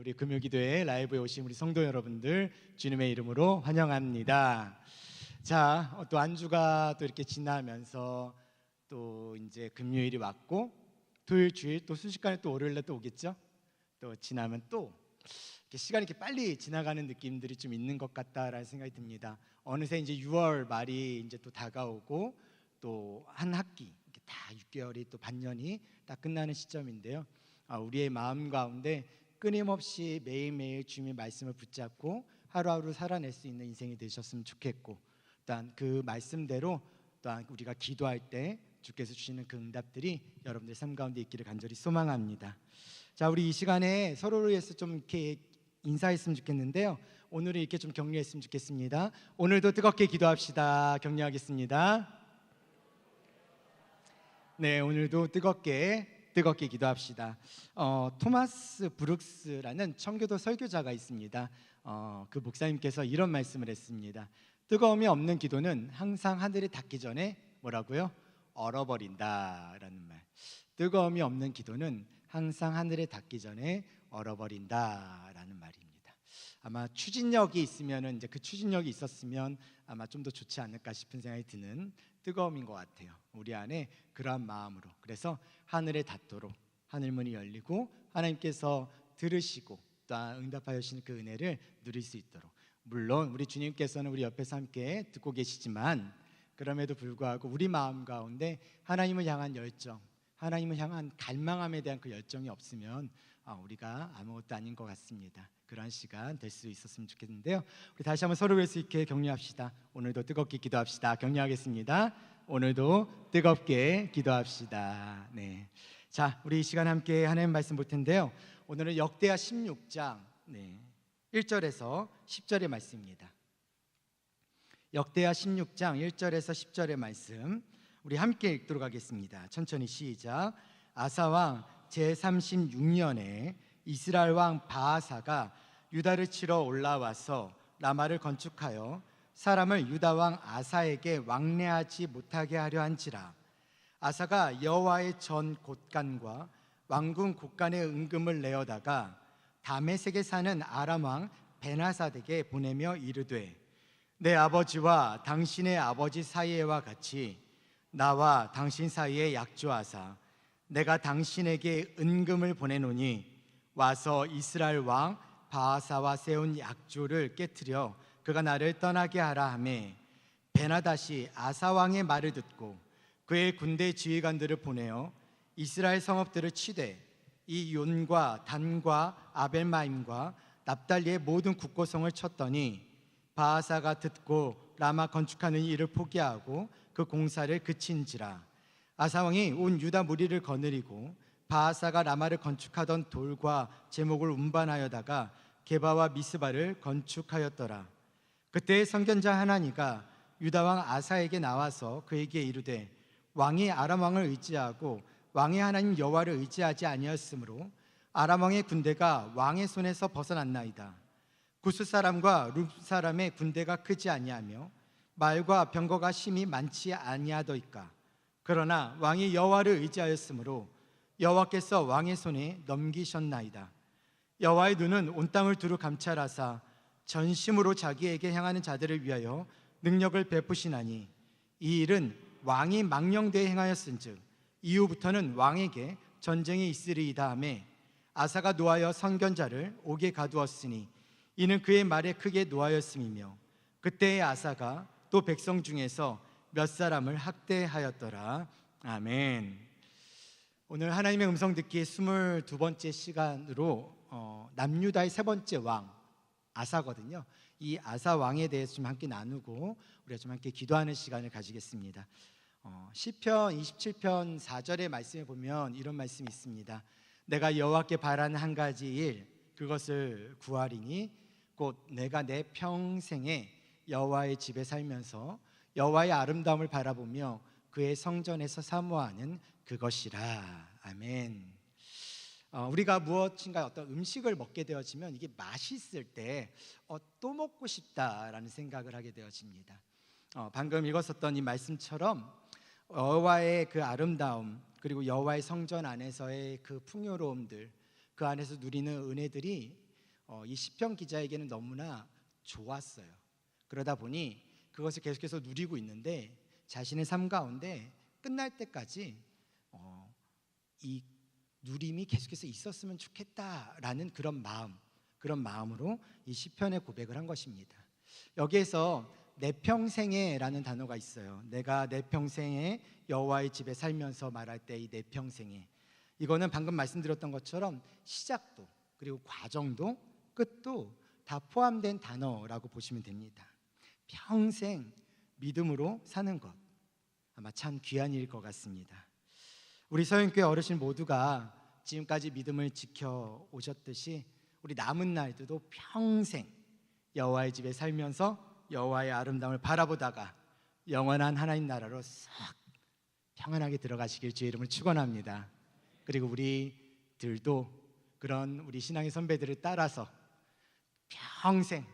우리 금요기도회 라이브에 오신 우리 성도 여러분들 주님의 이름으로 환영합니다. 자, 또 한 주가 또 이렇게 지나면서 또 이제 금요일이 왔고 토요일 주일 또 순식간에 또 월요일날 또 오겠죠. 또 지나면 또 이렇게 시간이 이렇게 빨리 지나가는 느낌들이 좀 있는 것 같다라는 생각이 듭니다. 어느새 이제 6월 말이 이제 또 다가오고 또 한 학기 이렇게 다 6개월이 또 반년이 딱 끝나는 시점인데요. 우리의 마음 가운데 끊임없이 매일매일 주님의 말씀을 붙잡고 하루하루 살아낼 수 있는 인생이 되셨으면 좋겠고, 또한 그 말씀대로 또한 우리가 기도할 때 주께서 주시는 그 응답들이 여러분들 삶 가운데 있기를 간절히 소망합니다. 자, 우리 이 시간에 서로를 위해서 좀 이렇게 인사했으면 좋겠는데요. 오늘은 이렇게 좀 격려했으면 좋겠습니다. 오늘도 뜨겁게 기도합시다. 격려하겠습니다. 네, 오늘도 뜨겁게 기도합시다. 토마스 브룩스라는 청교도 설교자가 있습니다. 그 목사님께서 이런 말씀을 했습니다. 뜨거움이 없는 기도는 항상 하늘에 닿기 전에 뭐라고요? 얼어버린다라는 말. 뜨거움이 없는 기도는 항상 하늘에 닿기 전에 얼어버린다라는 말입니다. 아마 추진력이 있으면은 이제 그 추진력이 있었으면 아마 좀 더 좋지 않을까 싶은 생각이 드는 뜨거움인 것 같아요. 우리 안에 그러한 마음으로, 그래서 하늘에 닿도록 하늘문이 열리고 하나님께서 들으시고 또 응답하여 주시는 그 은혜를 누릴 수 있도록, 물론 우리 주님께서는 우리 옆에서 함께 듣고 계시지만 그럼에도 불구하고 우리 마음 가운데 하나님을 향한 열정, 하나님을 향한 갈망함에 대한 그 열정이 없으면 우리가 아무것도 아닌 것 같습니다. 그러한 시간 될 수 있었으면 좋겠는데요. 우리 다시 한번 서로 위해서 이렇게 격려합시다. 오늘도 뜨겁게 기도합시다. 격려하겠습니다. 오늘도 뜨겁게 기도합시다. 네. 자, 우리 이 시간 함께 하나님 말씀 볼 텐데요. 오늘은 역대하 16장 1절에서 10절의 말씀입니다. 역대하 16장 1절에서 10절의 말씀 우리 함께 읽도록 하겠습니다. 천천히 시작. 아사 왕 제36년에 이스라엘 왕 바아사가 유다를 치러 올라와서 라마를 건축하여 사람을 유다 왕 아사에게 왕래하지 못하게 하려 한지라. 아사가 여호와의 전 곳간과 왕궁 곳간의 은금을 내어다가 다메섹에 사는 아람 왕 베나사덱에 보내며 이르되, 내 아버지와 당신의 아버지 사이에와 같이 나와 당신 사이에 약조하사 내가 당신에게 은금을 보내노니 와서 이스라엘 왕 바아사와 세운 약조를 깨트려 그가 나를 떠나게 하라 하매, 베나닷이 아사 왕의 말을 듣고 그의 군대 지휘관들을 보내어 이스라엘 성읍들을 치되 이 욘과 단과 아벨마임과 납달리의 모든 국고성을 쳤더니 바아사가 듣고 라마 건축하는 일을 포기하고 그 공사를 그친지라. 아사 왕이 온 유다 무리를 거느리고 바아사가 라마를 건축하던 돌과 제목을 운반하여다가 게바와 미스바를 건축하였더라. 그때 선견자 하나니가 유다 왕 아사에게 나와서 그에게 이르되, 왕이 아람 왕을 의지하고 왕의 하나님 여호와를 의지하지 아니하였으므로 아람 왕의 군대가 왕의 손에서 벗어났나이다. 구스 사람과 룹 사람의 군대가 크지 아니하며 말과 병거가 심히 많지 아니하더이까. 그러나 왕이 여호와를 의지하였으므로 여호와께서 왕의 손에 넘기셨나이다. 여호와의 눈은 온 땅을 두루 감찰하사 전심으로 자기에게 향하는 자들을 위하여 능력을 베푸시나니 이 일은 왕이 망령되이 행하였은즉 이후부터는 왕에게 전쟁이 있으리이다 하매, 아사가 노하여 선견자를 옥에 가두었으니 이는 그의 말에 크게 노하였음이며, 그때의 아사가 또 백성 중에서 몇 사람을 학대하였더라. 아멘. 오늘 하나님의 음성 듣기 22번째 시간으로 남유다의 세 번째 왕 아사거든요. 이 아사 왕에 대해서 좀 함께 나누고 우리가 좀 함께 기도하는 시간을 가지겠습니다. 시편 27편 4절의 말씀에 보면 이런 말씀이 있습니다. 내가 여호와께 바라는 한 가지 일, 그것을 구하리니 곧 내가 내 평생에 여호와의 집에 살면서 여호와의 아름다움을 바라보며 그의 성전에서 사모하는 그것이라. 아멘. 우리가 무엇인가 어떤 음식을 먹게 되어지면 이게 맛있을 때 또 먹고 싶다라는 생각을 하게 되어집니다. 방금 읽었었던 이 말씀처럼 여호와의 그 아름다움, 그리고 여호와의 성전 안에서의 그 풍요로움들, 그 안에서 누리는 은혜들이 이 시편 기자에게는 너무나 좋았어요. 그러다 보니 그것을 계속해서 누리고 있는데 자신의 삶 가운데 끝날 때까지 이 누림이 계속해서 있었으면 좋겠다라는 그런 마음으로 이 시편의 고백을 한 것입니다. 여기에서 내 평생에라는 단어가 있어요. 내가 내 평생에 여호와의 집에 살면서 말할 때 이 내 평생에, 이거는 방금 말씀드렸던 것처럼 시작도 그리고 과정도 끝도 다 포함된 단어라고 보시면 됩니다. 평생 믿음으로 사는 것, 아마 참 귀한 일일 것 같습니다. 우리 서영교회 어르신 모두가 지금까지 믿음을 지켜오셨듯이 우리 남은 날들도 평생 여호와의 집에 살면서 여호와의 아름다움을 바라보다가 영원한 하나님 나라로 싹 평안하게 들어가시길 주의 이름을 축원합니다. 그리고 우리들도 그런 우리 신앙의 선배들을 따라서 평생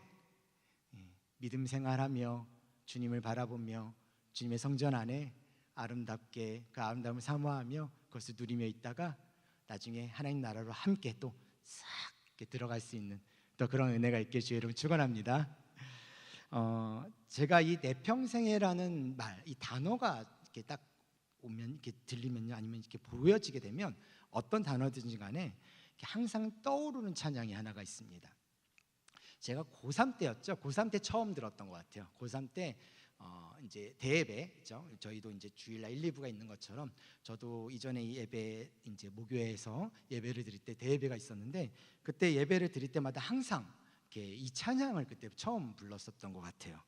믿음 생활하며 주님을 바라보며 주님의 성전 안에 아름답게 그 아름다움을 사모하며 그것을 누리며 있다가 나중에 하나님 나라로 함께 또 싹 들어갈 수 있는 또 그런 은혜가 있길 주의 이름을 축원합니다. 제가 이 내 평생에라는 말, 이 단어가 이렇게 딱 오면 이렇게 들리면요, 아니면 이렇게 보여지게 되면 어떤 단어든지 간에 항상 떠오르는 찬양이 하나가 있습니다. 제가 고3 때였죠. 고3 때 처음 들었던 것 같아요. 고3 때 이제 대예배죠. 저희도 이제 주일날 1, 2부가 있는 것처럼 저도 이전에 이 예배 이제 모교회에서 예배를 드릴 때 대예배가 있었는데 그때 예배를 드릴 때마다 항상 이렇게 이 찬양을 그때 처음 불렀었던 것 같아요.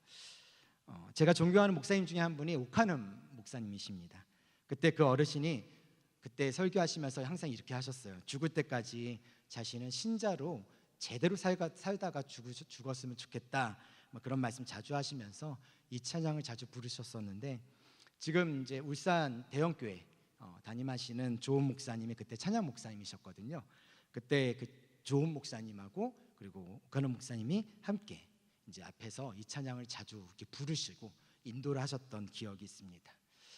제가 존경하는 목사님 중에 한 분이 오카눔 목사님이십니다. 그때 그 어르신이 그때 설교하시면서 항상 이렇게 하셨어요. 죽을 때까지 자신은 신자로 제대로 살다가 죽었으면 좋겠다, 뭐 그런 말씀 자주 하시면서 이 찬양을 자주 부르셨었는데, 지금 이제 울산 대형교회 담임하시는 조은 목사님이 그때 찬양 목사님이셨거든요. 그때 그 조은 목사님하고 그리고 오카눔 목사님이 함께 이제 앞에서 이 찬양을 자주 이렇게 부르시고 인도를 하셨던 기억이 있습니다.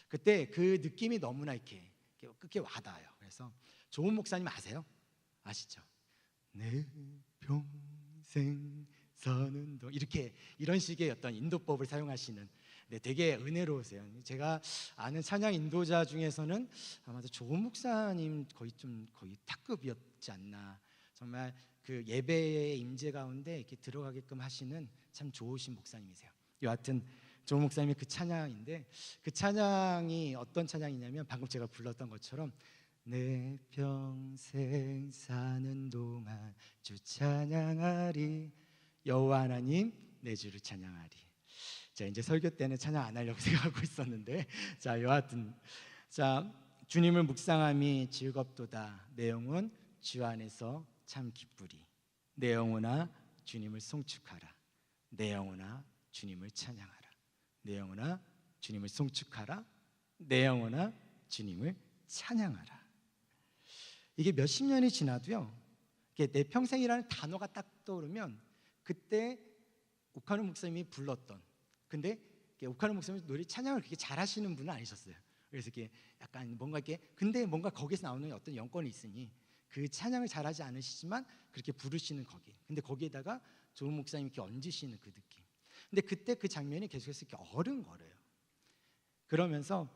그때 그 느낌이 너무나 이렇게 와닿아요. 그래서 조은 목사님 아세요? 아시죠? 내 평생 사는 동, 이렇게 이런 식의 어떤 인도법을 사용하시는, 네, 되게 은혜로우세요. 제가 아는 찬양 인도자 중에서는 아마도 조은 목사님 거의 탑급이었지 않나. 정말 그 예배의 임재 가운데 이렇게 들어가게끔 하시는 참 좋으신 목사님이세요. 여하튼 조은 목사님의 그 찬양인데, 그 찬양이 어떤 찬양이냐면 방금 제가 불렀던 것처럼 내 평생 사는 동안 주 찬양하리, 여호와 하나님 내 주를 찬양하리. 자, 이제 설교 때는 찬양 안 하려고 생각하고 있었는데, 자, 여하튼 자, 주님을 묵상함이 즐겁도다. 내 영혼 주 안에서 참 기쁘리. 내 영혼아 주님을 송축하라. 내 영혼아 주님을 찬양하라. 내 영혼아 주님을 송축하라. 내 영혼아 주님을 찬양하라. 이게 몇십 년이 지나도요, 이게 내 평생이라는 단어가 딱 떠오르면 그때 오카노 목사님이 불렀던, 근데 오카노 목사님 노래 찬양을 그렇게 잘하시는 분은 아니셨어요. 그래서 이게 약간 뭔가 이렇게, 근데 뭔가 거기서 나오는 어떤 영권이 있으니 그 찬양을 잘하지 않으시지만 그렇게 부르시는 거기. 근데 거기에다가 조은 목사님이 이렇게 얹으시는 그 느낌. 근데 그때 그 장면이 계속해서 이렇게 어른거려요. 그러면서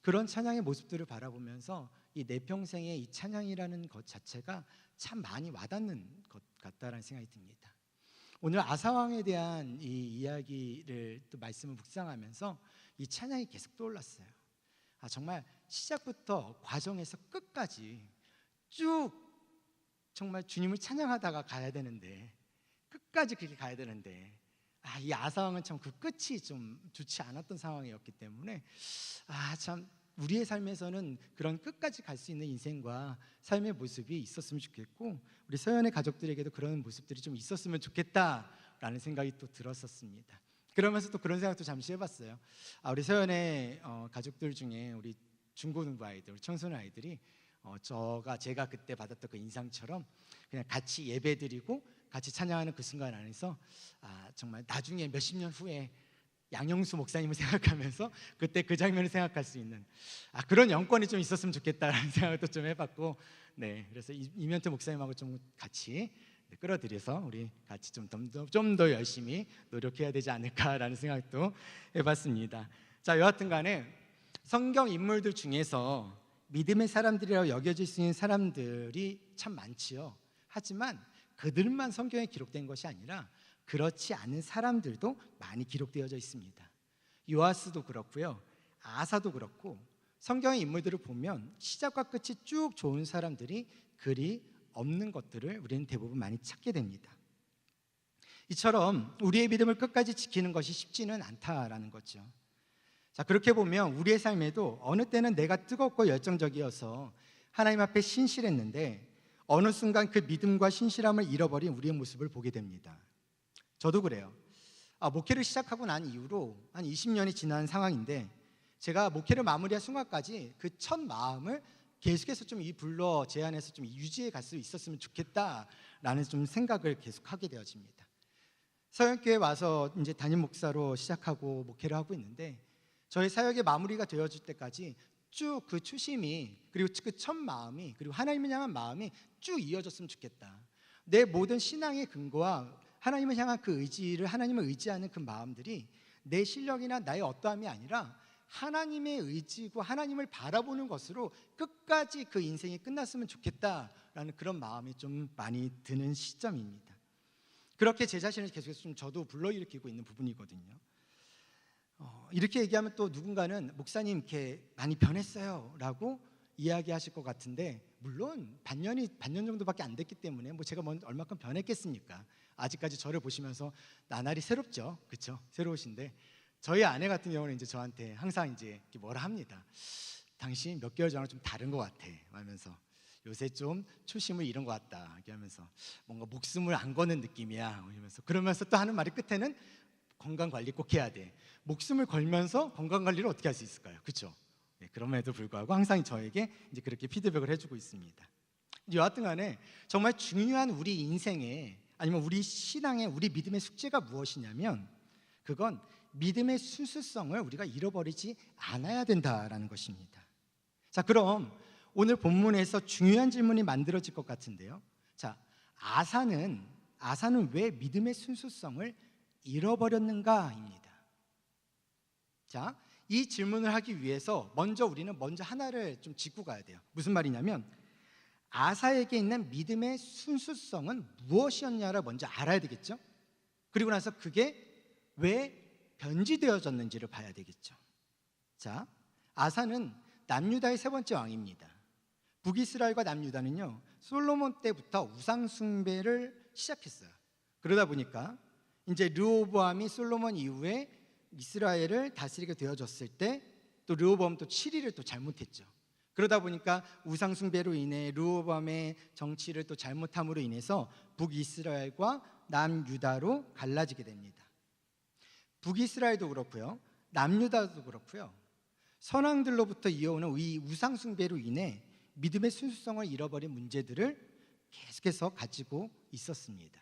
그런 찬양의 모습들을 바라보면서 이 내 평생의 이 찬양이라는 것 자체가 참 많이 와닿는 것 같다라는 생각이 듭니다. 오늘 아사왕에 대한 이 이야기를 또 말씀을 묵상하면서 이 찬양이 계속 떠올랐어요. 정말 시작부터 과정에서 끝까지 쭉 정말 주님을 찬양하다가 가야 되는데, 끝까지 그렇게 가야 되는데, 이 아사왕은 참 그 끝이 좀 좋지 않았던 상황이었기 때문에 참 우리의 삶에서는 그런 끝까지 갈 수 있는 인생과 삶의 모습이 있었으면 좋겠고, 우리 서연의 가족들에게도 그런 모습들이 좀 있었으면 좋겠다라는 생각이 또 들었었습니다. 그러면서 또 그런 생각도 잠시 해봤어요. 우리 서연의 가족들 중에 우리 중고등부 아이들, 청소년 아이들이 제가 그때 받았던 그 인상처럼 그냥 같이 예배드리고 같이 찬양하는 그 순간 안에서 정말 나중에 몇십 년 후에 양영수 목사님을 생각하면서 그때 그 장면을 생각할 수 있는 그런 영권이 좀 있었으면 좋겠다라는 생각도 좀 해봤고, 네, 그래서 이면태 목사님하고 좀 같이 끌어들여서 우리 같이 좀 더 열심히 노력해야 되지 않을까라는 생각도 해봤습니다. 자, 여하튼 간에 성경 인물들 중에서 믿음의 사람들이라고 여겨질 수 있는 사람들이 참 많지요. 하지만 그들만 성경에 기록된 것이 아니라 그렇지 않은 사람들도 많이 기록되어져 있습니다. 요아스도 그렇고요, 아사도 그렇고, 성경의 인물들을 보면 시작과 끝이 쭉 좋은 사람들이 그리 없는 것들을 우리는 대부분 많이 찾게 됩니다. 이처럼 우리의 믿음을 끝까지 지키는 것이 쉽지는 않다라는 거죠. 자, 그렇게 보면 우리의 삶에도 어느 때는 내가 뜨겁고 열정적이어서 하나님 앞에 신실했는데 어느 순간 그 믿음과 신실함을 잃어버린 우리의 모습을 보게 됩니다. 저도 그래요. 목회를 시작하고 난 이후로 한 20년이 지난 상황인데, 제가 목회를 마무리할 순간까지 그 첫 마음을 계속해서 좀 이 불러 제안해서 좀 유지해 갈 수 있었으면 좋겠다라는 좀 생각을 계속하게 되어집니다. 서영교회 와서 이제 담임 목사로 시작하고 목회를 하고 있는데, 저희 사역의 마무리가 되어질 때까지 쭉 그 초심이, 그리고 그 첫 마음이, 그리고 하나님을 향한 마음이 쭉 이어졌으면 좋겠다. 내 모든 신앙의 근거와 하나님을 향한 그 의지를, 하나님을 의지하는 그 마음들이 내 실력이나 나의 어떠함이 아니라 하나님의 의지고 하나님을 바라보는 것으로 끝까지 그 인생이 끝났으면 좋겠다라는 그런 마음이 좀 많이 드는 시점입니다. 그렇게 제 자신을 계속해서 좀 저도 불러일으키고 있는 부분이거든요. 이렇게 얘기하면 또 누군가는 목사님 이렇게 많이 변했어요 라고 이야기하실 것 같은데, 물론 반년 정도밖에 안 됐기 때문에 뭐 제가 얼마큼 변했겠습니까? 아직까지 저를 보시면서 나날이 새롭죠, 그렇죠? 새로우신데, 저희 아내 같은 경우는 이제 저한테 항상 이제 뭐라 합니다. 당신 몇 개월 전에 좀 다른 것 같아 하면서, 요새 좀 초심을 잃은 것 같다 이렇게 하면서, 뭔가 목숨을 안 거는 느낌이야 이러면서, 그러면서 또 하는 말이 끝에는 건강 관리 꼭 해야 돼. 목숨을 걸면서 건강 관리를 어떻게 할 수 있을까요? 그렇죠? 네, 그럼에도 불구하고 항상 저에게 이제 그렇게 피드백을 해주고 있습니다. 여하튼간에 정말 중요한 우리 인생에, 아니면 우리 신앙의, 우리 믿음의 숙제가 무엇이냐면, 그건 믿음의 순수성을 우리가 잃어버리지 않아야 된다라는 것입니다. 자, 그럼 오늘 본문에서 중요한 질문이 만들어질 것 같은데요. 자, 아사는 왜 믿음의 순수성을 잃어버렸는가입니다. 자, 이 질문을 하기 위해서 우리는 하나를 좀 짚고 가야 돼요. 무슨 말이냐면, 아사에게 있는 믿음의 순수성은 무엇이었냐를 먼저 알아야 되겠죠. 그리고 나서 그게 왜 변질되어졌는지를 봐야 되겠죠. 자, 아사는 남유다의 세 번째 왕입니다. 북이스라엘과 남유다는요, 솔로몬 때부터 우상 숭배를 시작했어요. 그러다 보니까 이제 르호보암이 솔로몬 이후에 이스라엘을 다스리게 되어졌을 때, 또 르호보암 또 7위를 또 잘못했죠. 그러다 보니까 우상 숭배로 인해 르호보암의 정치를 또 잘못함으로 인해서 북이스라엘과 남유다로 갈라지게 됩니다. 북이스라엘도 그렇고요, 남유다도 그렇고요, 선왕들로부터 이어오는 이 우상 숭배로 인해 믿음의 순수성을 잃어버린 문제들을 계속해서 가지고 있었습니다.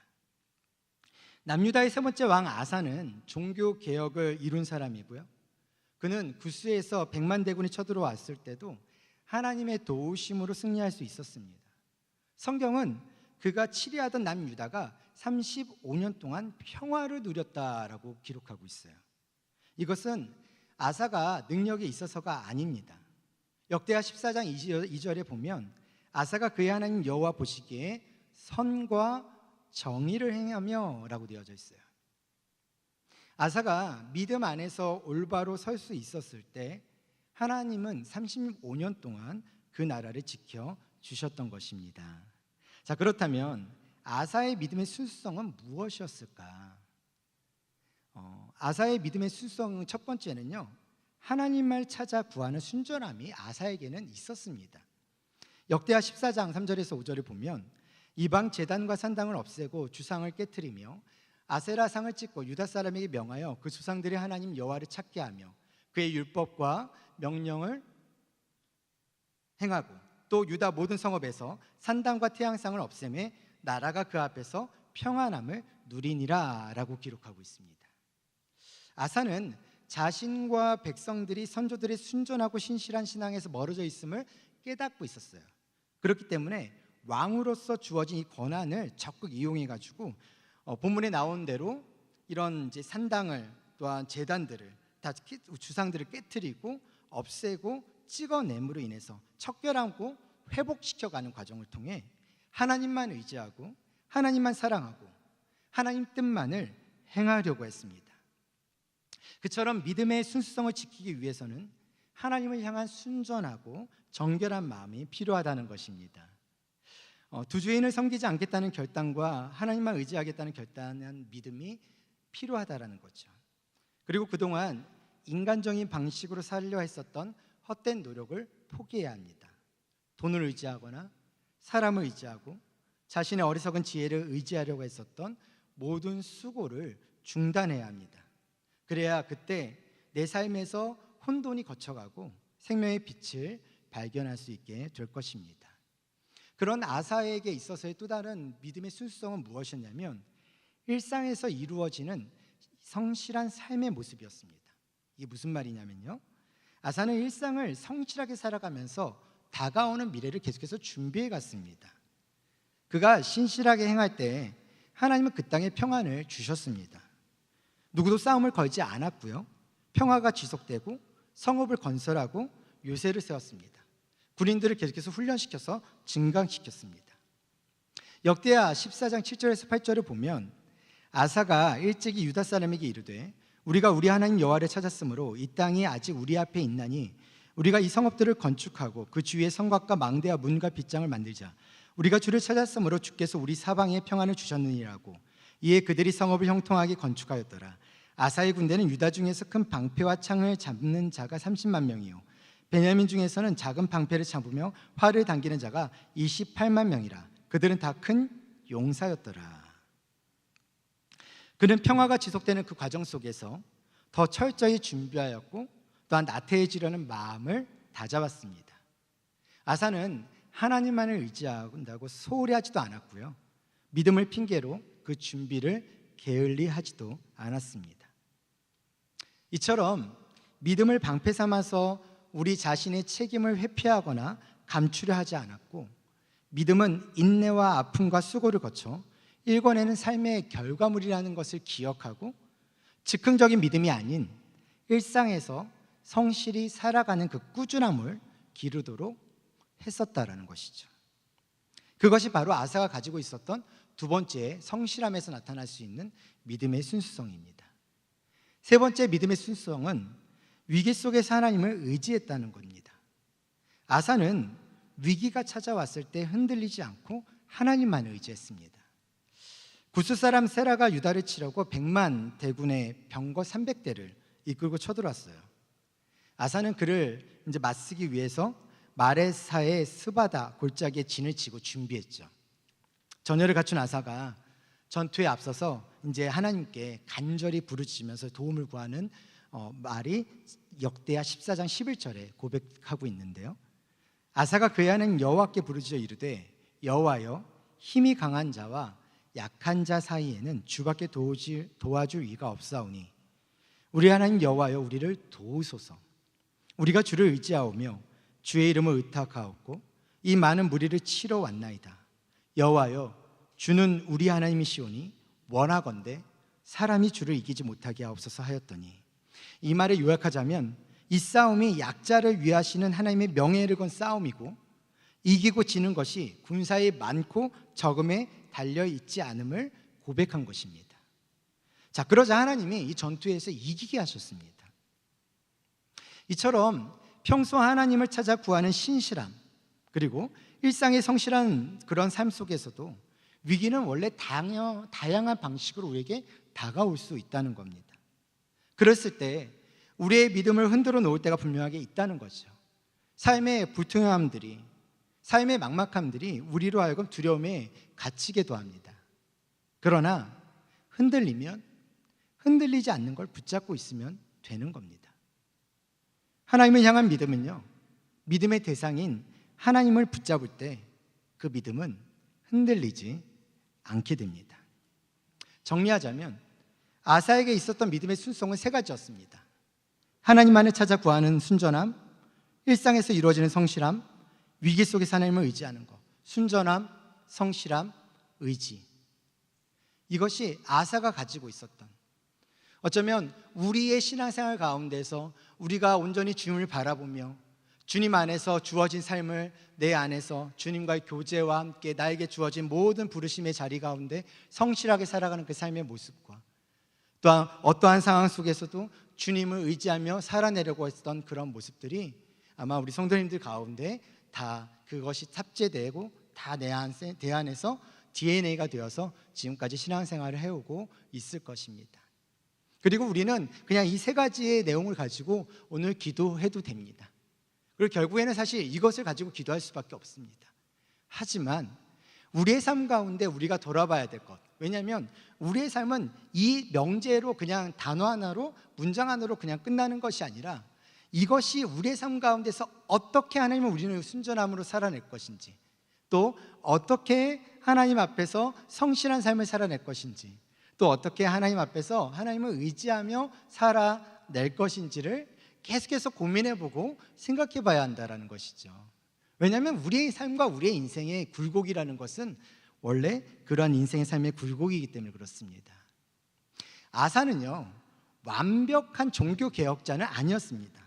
남유다의 세 번째 왕 아사는 종교 개혁을 이룬 사람이고요, 그는 구스에서 100만 대군이 쳐들어왔을 때도 하나님의 도우심으로 승리할 수 있었습니다. 성경은 그가 치리하던 남유다가 35년 동안 평화를 누렸다라고 기록하고 있어요. 이것은 아사가 능력이 있어서가 아닙니다. 역대하 14장 2절에 보면, 아사가 그의 하나님 여호와 보시기에 선과 정의를 행하며 라고 되어져 있어요. 아사가 믿음 안에서 올바로 설 수 있었을 때 하나님은 35년 동안 그 나라를 지켜주셨던 것입니다. 자, 그렇다면 아사의 믿음의 순수성은 무엇이었을까? 아사의 믿음의 순수성 첫 번째는요, 하나님을 찾아 구하는 순전함이 아사에게는 있었습니다. 역대하 14장 3절에서 5절을 보면, 이방 제단과 산당을 없애고 주상을 깨트리며 아세라상을 찍고 유다 사람에게 명하여 그 조상들의 하나님 여호와를 찾게 하며 그의 율법과 명령을 행하고, 또 유다 모든 성읍에서 산당과 태양상을 없애매 나라가 그 앞에서 평안함을 누리니라 라고 기록하고 있습니다. 아사는 자신과 백성들이 선조들의 순전하고 신실한 신앙에서 멀어져 있음을 깨닫고 있었어요. 그렇기 때문에 왕으로서 주어진 이 권한을 적극 이용해가지고 본문에 나온 대로 이런 이제 산당을 또한 제단들을 다 주상들을 깨뜨리고 없애고 찍어냄으로 인해서 척결하고 회복시켜가는 과정을 통해 하나님만 의지하고 하나님만 사랑하고 하나님 뜻만을 행하려고 했습니다. 그처럼 믿음의 순수성을 지키기 위해서는 하나님을 향한 순전하고 정결한 마음이 필요하다는 것입니다. 두 주인을 섬기지 않겠다는 결단과 하나님만 의지하겠다는 결단한 믿음이 필요하다는 거죠. 그리고 그동안 인간적인 방식으로 살려 했었던 헛된 노력을 포기해야 합니다. 돈을 의지하거나 사람을 의지하고 자신의 어리석은 지혜를 의지하려고 했었던 모든 수고를 중단해야 합니다. 그래야 그때 내 삶에서 혼돈이 거쳐가고 생명의 빛을 발견할 수 있게 될 것입니다. 그런 아사에게 있어서의 또 다른 믿음의 순수성은 무엇이었냐면 일상에서 이루어지는 성실한 삶의 모습이었습니다. 이게 무슨 말이냐면요, 아사는 일상을 성실하게 살아가면서 다가오는 미래를 계속해서 준비해 갔습니다. 그가 신실하게 행할 때 하나님은 그 땅에 평안을 주셨습니다. 누구도 싸움을 걸지 않았고요, 평화가 지속되고 성읍을 건설하고 요새를 세웠습니다. 군인들을 계속해서 훈련시켜서 증강시켰습니다. 역대하 14장 7절에서 8절을 보면 아사가 일찍이 유다 사람에게 이르되 우리가 우리 하나님 여호와를 찾았으므로 이 땅이 아직 우리 앞에 있나니 우리가 이 성읍들을 건축하고 그 주위에 성곽과 망대와 문과 빗장을 만들자. 우리가 주를 찾았으므로 주께서 우리 사방에 평안을 주셨느니라고. 이에 그들이 성읍을 형통하게 건축하였더라. 아사의 군대는 유다 중에서 큰 방패와 창을 잡는 자가 30만 명이요 베냐민 중에서는 작은 방패를 잡으며 활을 당기는 자가 28만 명이라. 그들은 다 큰 용사였더라. 그는 평화가 지속되는 그 과정 속에서 더 철저히 준비하였고 또한 나태해지려는 마음을 다잡았습니다. 아사는 하나님만을 의지한다고 소홀히 하지도 않았고요, 믿음을 핑계로 그 준비를 게을리하지도 않았습니다. 이처럼 믿음을 방패 삼아서 우리 자신의 책임을 회피하거나 감추려 하지 않았고, 믿음은 인내와 아픔과 수고를 거쳐 일궈내는 삶의 결과물이라는 것을 기억하고 즉흥적인 믿음이 아닌 일상에서 성실히 살아가는 그 꾸준함을 기르도록 했었다라는 것이죠. 그것이 바로 아사가 가지고 있었던 두 번째 성실함에서 나타날 수 있는 믿음의 순수성입니다. 세 번째 믿음의 순수성은 위기 속에서 하나님을 의지했다는 겁니다. 아사는 위기가 찾아왔을 때 흔들리지 않고 하나님만 의지했습니다. 구스 사람 세라가 유다를 치려고 100만 대군의 병거 300대를 이끌고 쳐들어왔어요. 아사는 그를 이제 맞서기 위해서 마레사의 스바다 골짜기에 진을 치고 준비했죠. 전열을 갖춘 아사가 전투에 앞서서 이제 하나님께 간절히 부르짖으면서 도움을 구하는 말이 역대하 14장 11절에 고백하고 있는데요, 아사가 그의 하나님 여호와께 부르짖어 이르되 여호와여, 힘이 강한 자와 약한 자 사이에는 주밖에 도와줄 이가 없사오니 우리 하나님 여호와여, 우리를 도우소서. 우리가 주를 의지하오며 주의 이름을 의탁하옵고 이 많은 무리를 치러 왔나이다. 여호와여, 주는 우리 하나님이시오니 원하건대 사람이 주를 이기지 못하게 하옵소서 하였더니, 이 말을 요약하자면 이 싸움이 약자를 위하시는 하나님의 명예를 건 싸움이고 이기고 지는 것이 군사의 많고 적음에 달려있지 않음을 고백한 것입니다. 자, 그러자 하나님이 이 전투에서 이기게 하셨습니다. 이처럼 평소 하나님을 찾아 구하는 신실함, 그리고 일상의 성실한 그런 삶 속에서도 위기는 원래 다양한 방식으로 우리에게 다가올 수 있다는 겁니다. 그랬을 때 우리의 믿음을 흔들어 놓을 때가 분명하게 있다는 거죠. 삶의 불투명함들이, 삶의 막막함들이 우리로 하여금 두려움에 갇히게도 합니다. 그러나 흔들리면 흔들리지 않는 걸 붙잡고 있으면 되는 겁니다. 하나님을 향한 믿음은요, 믿음의 대상인 하나님을 붙잡을 때 그 믿음은 흔들리지 않게 됩니다. 정리하자면 아사에게 있었던 믿음의 순수성은 세 가지였습니다. 하나님만을 찾아 구하는 순전함, 일상에서 이루어지는 성실함, 위기 속에서 하나님을 의지하는 것, 순전함, 성실함, 의지. 이것이 아사가 가지고 있었던, 어쩌면 우리의 신앙생활 가운데서 우리가 온전히 주님을 바라보며 주님 안에서 주어진 삶을 내 안에서 주님과의 교제와 함께 나에게 주어진 모든 부르심의 자리 가운데 성실하게 살아가는 그 삶의 모습과, 또한 어떠한 상황 속에서도 주님을 의지하며 살아내려고 했던 그런 모습들이 아마 우리 성도님들 가운데 다 그것이 탑재되고 다 내 안에서 DNA가 되어서 지금까지 신앙생활을 해오고 있을 것입니다. 그리고 우리는 그냥 이 세 가지의 내용을 가지고 오늘 기도해도 됩니다. 그리고 결국에는 사실 이것을 가지고 기도할 수밖에 없습니다. 하지만 우리의 삶 가운데 우리가 돌아봐야 될 것, 왜냐하면 우리의 삶은 이 명제로 그냥 단어 하나로, 문장 하나로 그냥 끝나는 것이 아니라 이것이 우리의 삶 가운데서 어떻게 하나님은 우리를 순전함으로 살아낼 것인지, 또 어떻게 하나님 앞에서 성실한 삶을 살아낼 것인지, 또 어떻게 하나님 앞에서 하나님을 의지하며 살아낼 것인지를 계속해서 고민해보고 생각해봐야 한다는 것이죠. 왜냐하면 우리의 삶과 우리의 인생의 굴곡이라는 것은 원래 그러한 인생의 삶의 굴곡이기 때문에 그렇습니다. 아사는요, 완벽한 종교개혁자는 아니었습니다.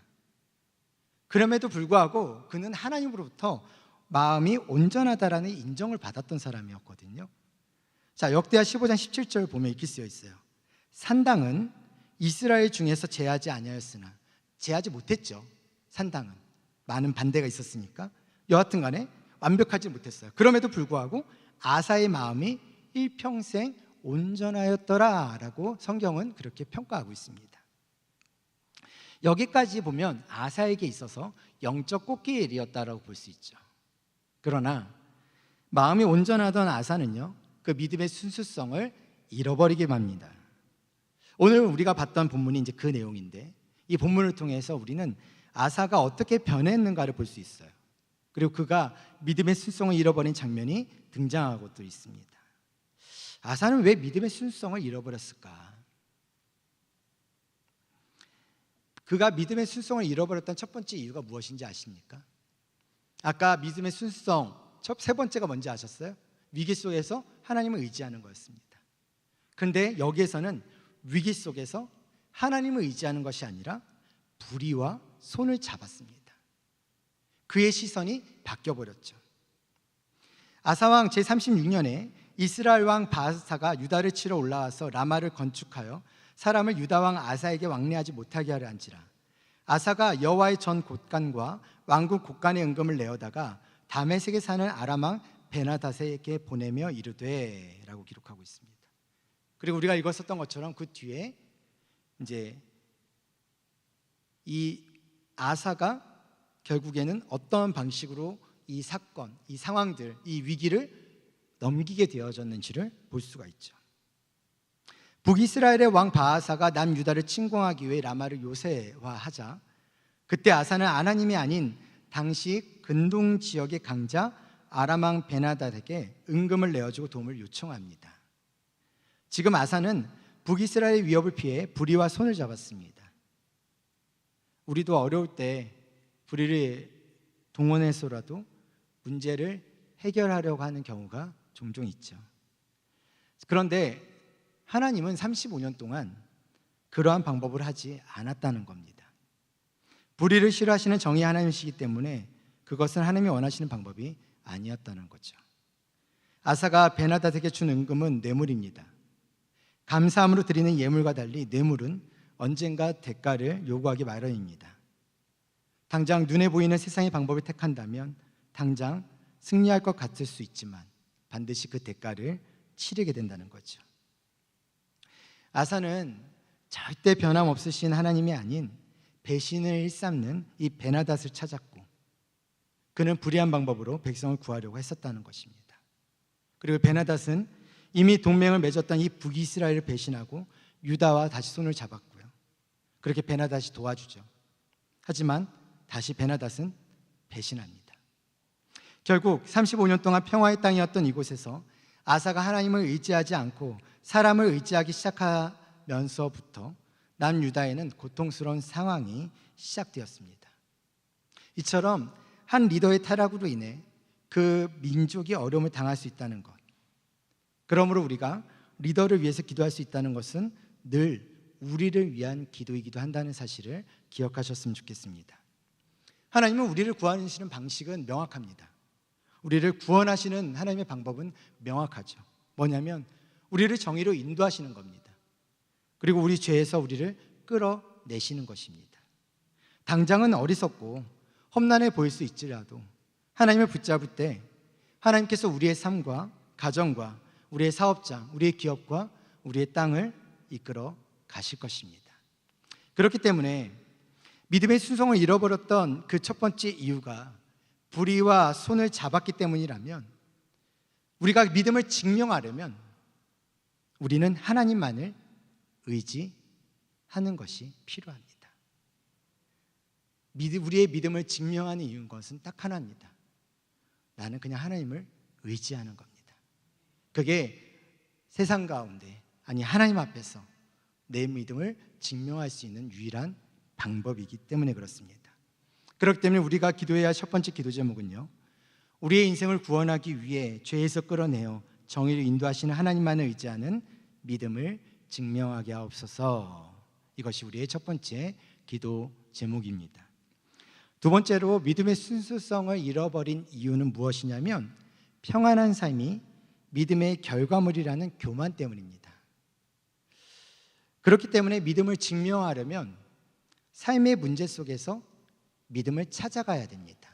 그럼에도 불구하고 그는 하나님으로부터 마음이 온전하다라는 인정을 받았던 사람이었거든요. 자, 역대하 15장 17절 보면 이렇게 쓰여 있어요. 산당은 이스라엘 중에서 제하지 아니하였으나, 제하지 못했죠. 산당은 많은 반대가 있었으니까 여하튼 간에 완벽하지 못했어요. 그럼에도 불구하고 아사의 마음이 일평생 온전하였더라 라고 성경은 그렇게 평가하고 있습니다. 여기까지 보면 아사에게 있어서 영적 꽃길이었다라고 볼 수 있죠. 그러나 마음이 온전하던 아사는요, 그 믿음의 순수성을 잃어버리게 맙니다. 오늘 우리가 봤던 본문이 이제 그 내용인데, 이 본문을 통해서 우리는 아사가 어떻게 변했는가를 볼 수 있어요. 그리고 그가 믿음의 순수성을 잃어버린 장면이 등장하고 또 있습니다. 아사는 왜 믿음의 순수성을 잃어버렸을까? 그가 믿음의 순수성을 잃어버렸던 첫 번째 이유가 무엇인지 아십니까? 아까 믿음의 순수성 세 번째가 뭔지 아셨어요? 위기 속에서 하나님을 의지하는 거였습니다. 그런데 여기에서는 위기 속에서 하나님을 의지하는 것이 아니라 불의와 손을 잡았습니다. 그의 시선이 바뀌어버렸죠. 아사왕 제36년에 이스라엘 왕 바하사가 유다를 치러 올라와서 라마를 건축하여 사람을 유다왕 아사에게 왕래하지 못하게 하려 한지라. 아사가 여호와의 전 곳간과 왕국 곳간의 은금을 내어다가 다메섹에 사는 아람왕 베나닷에게 보내며 이르되 라고 기록하고 있습니다. 그리고 우리가 읽었었던 것처럼 그 뒤에 이제 이 아사가 결국에는 어떤 방식으로 이 사건, 이 상황들, 이 위기를 넘기게 되어졌는지를 볼 수가 있죠. 북이스라엘의 왕 바하사가 남유다를 침공하기 위해 라마를 요새화하자 그때 아사는 하나님이 아닌 당시 근동 지역의 강자 아람왕 베나닷에게 은금을 내어주고 도움을 요청합니다. 지금 아사는 북이스라엘의 위협을 피해 불의와 손을 잡았습니다. 우리도 어려울 때 불의를 동원해서라도 문제를 해결하려고 하는 경우가 종종 있죠. 그런데 하나님은 35년 동안 그러한 방법을 하지 않았다는 겁니다. 불의를 싫어하시는 정의 하나님이시기 때문에 그것은 하나님이 원하시는 방법이 아니었다는 거죠. 아사가 베나닷에게 준 은금은 뇌물입니다. 감사함으로 드리는 예물과 달리 뇌물은 언젠가 대가를 요구하기 마련입니다. 당장 눈에 보이는 세상의 방법을 택한다면 당장 승리할 것 같을 수 있지만 반드시 그 대가를 치르게 된다는 거죠. 아사는 절대 변함없으신 하나님이 아닌 배신을 일삼는 이 베나닷을 찾았고 그는 불의한 방법으로 백성을 구하려고 했었다는 것입니다. 그리고 베나닷은 이미 동맹을 맺었던 이 북이스라엘을 배신하고 유다와 다시 손을 잡았고요. 그렇게 베나닷이 도와주죠. 하지만 다시 베나닷은 배신합니다. 결국 35년 동안 평화의 땅이었던 이곳에서 아사가 하나님을 의지하지 않고 사람을 의지하기 시작하면서부터 남유다에는 고통스러운 상황이 시작되었습니다. 이처럼 한 리더의 타락으로 인해 그 민족이 어려움을 당할 수 있다는 것. 그러므로 우리가 리더를 위해서 기도할 수 있다는 것은 늘 우리를 위한 기도이기도 한다는 사실을 기억하셨으면 좋겠습니다. 하나님은 우리를 구하시는 방식은 명확합니다. 우리를 구원하시는 하나님의 방법은 명확하죠. 뭐냐면 우리를 정의로 인도하시는 겁니다. 그리고 우리 죄에서 우리를 끌어내시는 것입니다. 당장은 어리석고 험난해 보일 수 있지라도 하나님을 붙잡을 때 하나님께서 우리의 삶과 가정과 우리의 사업장, 우리의 기업과 우리의 땅을 이끌어 가실 것입니다. 그렇기 때문에 믿음의 순종을 잃어버렸던 그 첫 번째 이유가 불의와 손을 잡았기 때문이라면, 우리가 믿음을 증명하려면 우리는 하나님만을 의지하는 것이 필요합니다. 우리의 믿음을 증명하는 이유인 것은 딱 하나입니다. 나는 그냥 하나님을 의지하는 겁니다. 그게 세상 가운데, 아니 하나님 앞에서 내 믿음을 증명할 수 있는 유일한 방법이기 때문에 그렇습니다. 그렇기 때문에 우리가 기도해야 할 첫 번째 기도 제목은요, 우리의 인생을 구원하기 위해 죄에서 끌어내어 정의를 인도하시는 하나님만을 의지하는 믿음을 증명하게 하옵소서. 이것이 우리의 첫 번째 기도 제목입니다. 두 번째로 믿음의 순수성을 잃어버린 이유는 무엇이냐면 평안한 삶이 믿음의 결과물이라는 교만 때문입니다. 그렇기 때문에 믿음을 증명하려면 삶의 문제 속에서 믿음을 찾아가야 됩니다.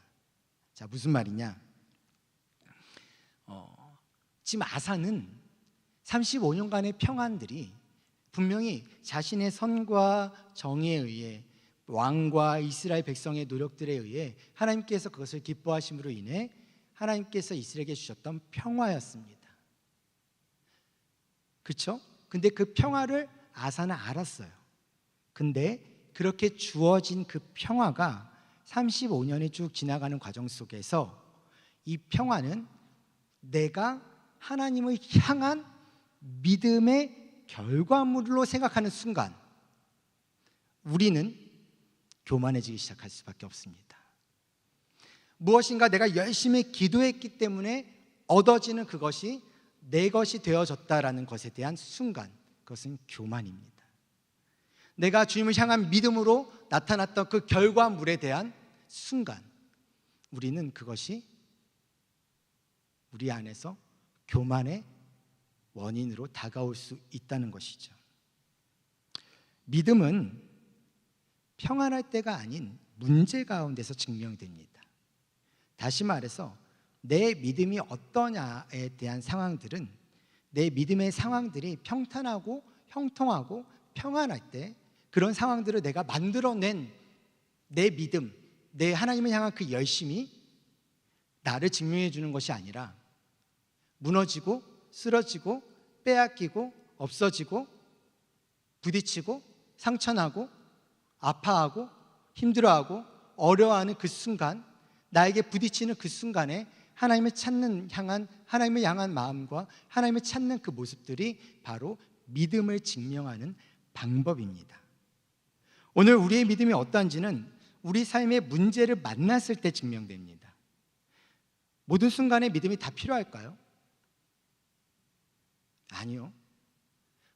자, 무슨 말이냐? 지금 아사는 35년간의 평안들이 분명히 자신의 선과 정의에 의해, 왕과 이스라엘 백성의 노력들에 의해 하나님께서 그것을 기뻐하심으로 인해 하나님께서 이스라엘에게 주셨던 평화였습니다. 그렇죠? 근데 그 평화를 아사는 알았어요. 근데 그렇게 주어진 그 평화가 35년이 쭉 지나가는 과정 속에서 이 평화는 내가 하나님을 향한 믿음의 결과물로 생각하는 순간 우리는 교만해지기 시작할 수밖에 없습니다. 무엇인가 내가 열심히 기도했기 때문에 얻어지는 그것이 내 것이 되어졌다라는 것에 대한 순간, 그것은 교만입니다. 내가 주님을 향한 믿음으로 나타났던 그 결과물에 대한 순간, 우리는 그것이 우리 안에서 교만의 원인으로 다가올 수 있다는 것이죠. 믿음은 평안할 때가 아닌 문제 가운데서 증명됩니다. 다시 말해서 내 믿음이 어떠냐에 대한 상황들은, 내 믿음의 상황들이 평탄하고 형통하고 평안할 때 그런 상황들을 내가 만들어낸 내 믿음, 내 하나님을 향한 그 열심이 나를 증명해 주는 것이 아니라 무너지고 쓰러지고 빼앗기고 없어지고 부딪히고 상처나고 아파하고 힘들어하고 어려워하는 그 순간, 나에게 부딪히는 그 순간에 하나님을 향한 마음과 하나님을 찾는 그 모습들이 바로 믿음을 증명하는 방법입니다. 오늘 우리의 믿음이 어떠한지는 우리 삶의 문제를 만났을 때 증명됩니다. 모든 순간에 믿음이 다 필요할까요? 아니요.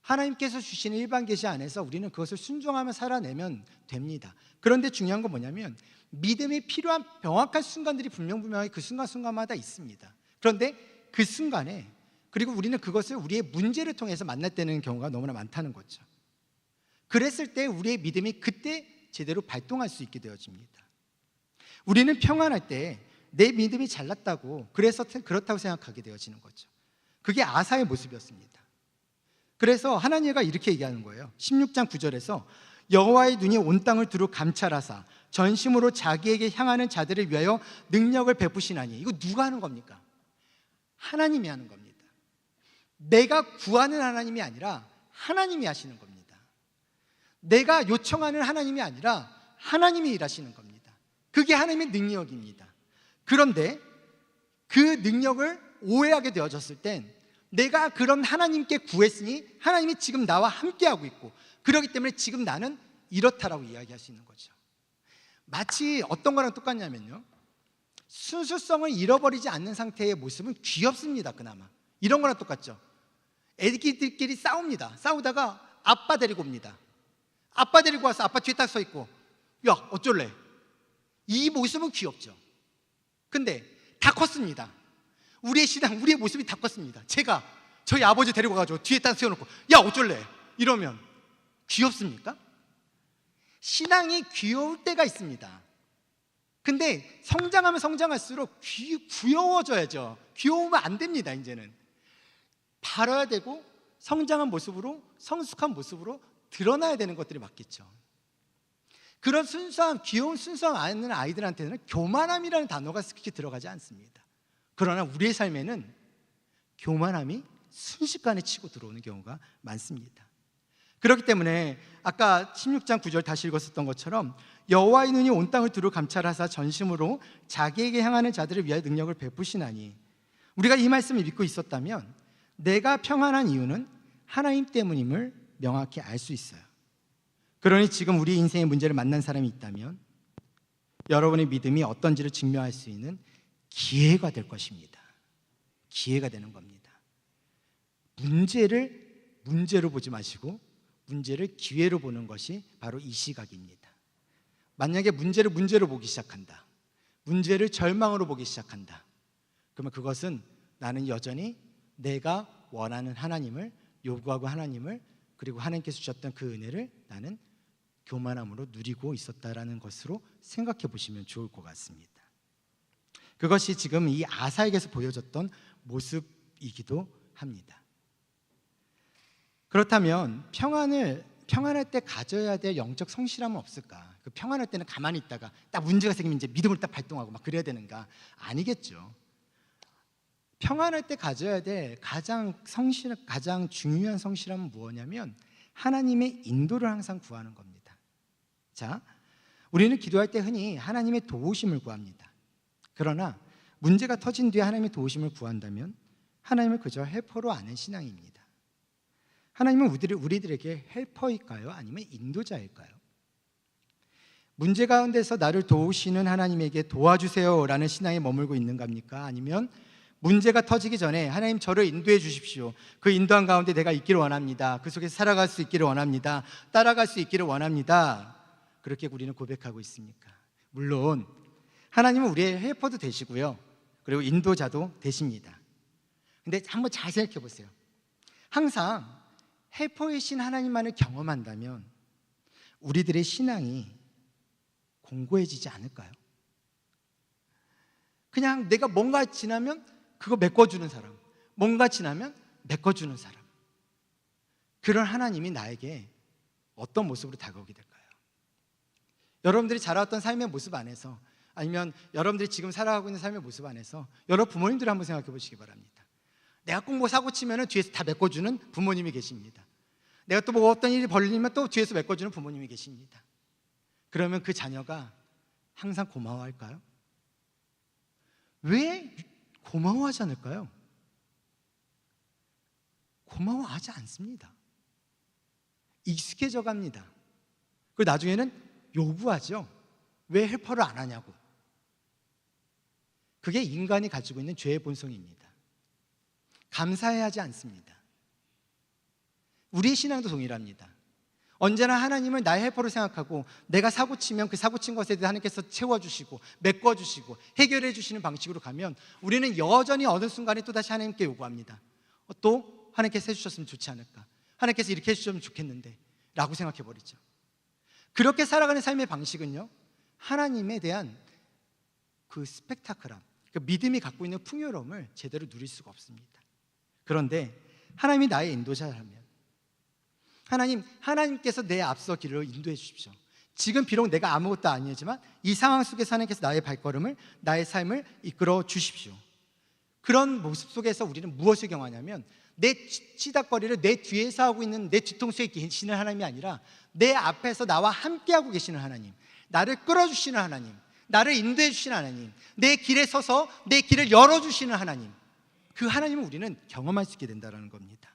하나님께서 주시는 일반 계시 안에서 우리는 그것을 순종하며 살아내면 됩니다. 그런데 중요한 건 뭐냐면 믿음이 필요한 명확한 순간들이 분명하게 그 순간순간마다 있습니다. 그런데 그 순간에, 그리고 우리는 그것을 우리의 문제를 통해서 만났다는 경우가 너무나 많다는 거죠. 그랬을 때 우리의 믿음이 그때 제대로 발동할 수 있게 되어집니다. 우리는 평안할 때 내 믿음이 잘났다고, 그래서 그렇다고 생각하게 되어지는 거죠. 그게 아사의 모습이었습니다. 그래서 하나님과 이렇게 얘기하는 거예요. 16장 9절에서 여호와의 눈이 온 땅을 두루 감찰하사 전심으로 자기에게 향하는 자들을 위하여 능력을 베푸시나니. 이거 누가 하는 겁니까? 하나님이 하는 겁니다. 내가 구하는 하나님이 아니라 하나님이 하시는 겁니다. 내가 요청하는 하나님이 아니라 하나님이 일하시는 겁니다. 그게 하나님의 능력입니다. 그런데 그 능력을 오해하게 되어졌을 땐 내가 그런 하나님께 구했으니 하나님이 지금 나와 함께하고 있고, 그렇기 때문에 지금 나는 이렇다라고 이야기할 수 있는 거죠. 마치 어떤 거랑 똑같냐면요, 순수성을 잃어버리지 않는 상태의 모습은 귀엽습니다. 그나마 이런 거랑 똑같죠. 애기들끼리 싸웁니다. 싸우다가 아빠 데리고 옵니다. 아빠 데리고 와서 아빠 뒤에 딱 서 있고, 야 어쩔래? 이 모습은 귀엽죠. 근데 다 컸습니다. 우리의 신앙, 우리의 모습이 다 컸습니다. 제가 저희 아버지 데리고 가가지고 뒤에 딱 세워놓고 야 어쩔래? 이러면 귀엽습니까? 신앙이 귀여울 때가 있습니다. 근데 성장하면 성장할수록 귀여워져야죠. 귀여우면 안 됩니다. 이제는 바라야 되고 성장한 모습으로, 성숙한 모습으로 드러나야 되는 것들이 맞겠죠. 그런 순수함, 귀여운 순수함 아는 아이들한테는 교만함이라는 단어가 스키치 들어가지 않습니다. 그러나 우리의 삶에는 교만함이 순식간에 치고 들어오는 경우가 많습니다. 그렇기 때문에 아까 16장 9절 다시 읽었었던 것처럼 여호와의 눈이 온 땅을 두루 감찰하사 전심으로 자기에게 향하는 자들을 위하여 능력을 베푸시나니, 우리가 이 말씀을 믿고 있었다면 내가 평안한 이유는 하나님 때문임을 명확히 알 수 있어요. 그러니 지금 우리 인생의 문제를 만난 사람이 있다면 여러분의 믿음이 어떤지를 증명할 수 있는 기회가 될 것입니다. 기회가 되는 겁니다. 문제를 문제로 보지 마시고 문제를 기회로 보는 것이 바로 이 시각입니다. 만약에 문제를 문제로 보기 시작한다, 문제를 절망으로 보기 시작한다, 그러면 그것은 나는 여전히 내가 원하는 하나님을, 요구하고 하나님을, 그리고 하나님께서 주셨던 그 은혜를 나는 교만함으로 누리고 있었다라는 것으로 생각해 보시면 좋을 것 같습니다. 그것이 지금 이 아사에게서 보여졌던 모습이기도 합니다. 그렇다면 평안할 때 가져야 될 영적 성실함은 없을까? 그 평안할 때는 가만히 있다가 딱 문제가 생기면 이제 믿음을 딱 발동하고 막 그래야 되는가? 아니겠죠. 평안할 때 가져야 될 가장 중요한 성실함은 무엇이냐면 하나님의 인도를 항상 구하는 겁니다. 자, 우리는 기도할 때 흔히 하나님의 도우심을 구합니다. 그러나 문제가 터진 뒤에 하나님의 도우심을 구한다면 하나님을 그저 헬퍼로 아는 신앙입니다. 하나님은 우리들에게 헬퍼일까요? 아니면 인도자일까요? 문제 가운데서 나를 도우시는 하나님에게 도와주세요라는 신앙에 머물고 있는 겁니까? 아니면 문제가 터지기 전에 하나님 저를 인도해 주십시오, 그 인도한 가운데 내가 있기를 원합니다, 그 속에 살아갈 수 있기를 원합니다, 따라갈 수 있기를 원합니다, 그렇게 우리는 고백하고 있습니까? 물론 하나님은 우리의 헬퍼도 되시고요, 그리고 인도자도 되십니다. 근데 한번 잘 생각해 보세요. 항상 헬퍼이신 하나님만을 경험한다면 우리들의 신앙이 공고해지지 않을까요? 그냥 내가 뭔가 지나면 그거 메꿔주는 사람, 뭔가 지나면 메꿔주는 사람, 그런 하나님이 나에게 어떤 모습으로 다가오게 될까요? 여러분들이 자라왔던 삶의 모습 안에서, 아니면 여러분들이 지금 살아가고 있는 삶의 모습 안에서 여러 부모님들 한번 생각해 보시기 바랍니다. 내가 꼭 뭐 사고 치면 뒤에서 다 메꿔주는 부모님이 계십니다. 내가 또 뭐 어떤 일이 벌리면 또 뒤에서 메꿔주는 부모님이 계십니다. 그러면 그 자녀가 항상 고마워할까요? 왜 고마워하지 않을까요? 고마워하지 않습니다. 익숙해져 갑니다. 그리고 나중에는 요구하죠. 왜 헬퍼를 안 하냐고. 그게 인간이 가지고 있는 죄의 본성입니다. 감사해야 하지 않습니다. 우리의 신앙도 동일합니다. 언제나 하나님을 나의 헬퍼로 생각하고 내가 사고치면 그 사고친 것에 대해 하나님께서 채워주시고 메꿔주시고 해결해 주시는 방식으로 가면 우리는 여전히 어느 순간에 또다시 하나님께 요구합니다. 또 하나님께서 해주셨으면 좋지 않을까, 하나님께서 이렇게 해주셨으면 좋겠는데 라고 생각해버리죠. 그렇게 살아가는 삶의 방식은요, 하나님에 대한 그 스펙타클함, 그 믿음이 갖고 있는 풍요로움을 제대로 누릴 수가 없습니다. 그런데 하나님이 나의 인도자라면 하나님께서 내 앞서 길을 인도해 주십시오. 지금 비록 내가 아무것도 아니지만 이 상황 속에서 하나님께서 나의 발걸음을, 나의 삶을 이끌어 주십시오. 그런 모습 속에서 우리는 무엇을 경험하냐면 내 치닥거리를 내 뒤에서 하고 있는 내 뒤통수에 계시는 하나님이 아니라 내 앞에서 나와 함께하고 계시는 하나님, 나를 끌어주시는 하나님, 나를 인도해 주시는 하나님, 내 길에 서서 내 길을 열어주시는 하나님, 그 하나님을 우리는 경험할 수 있게 된다는 겁니다.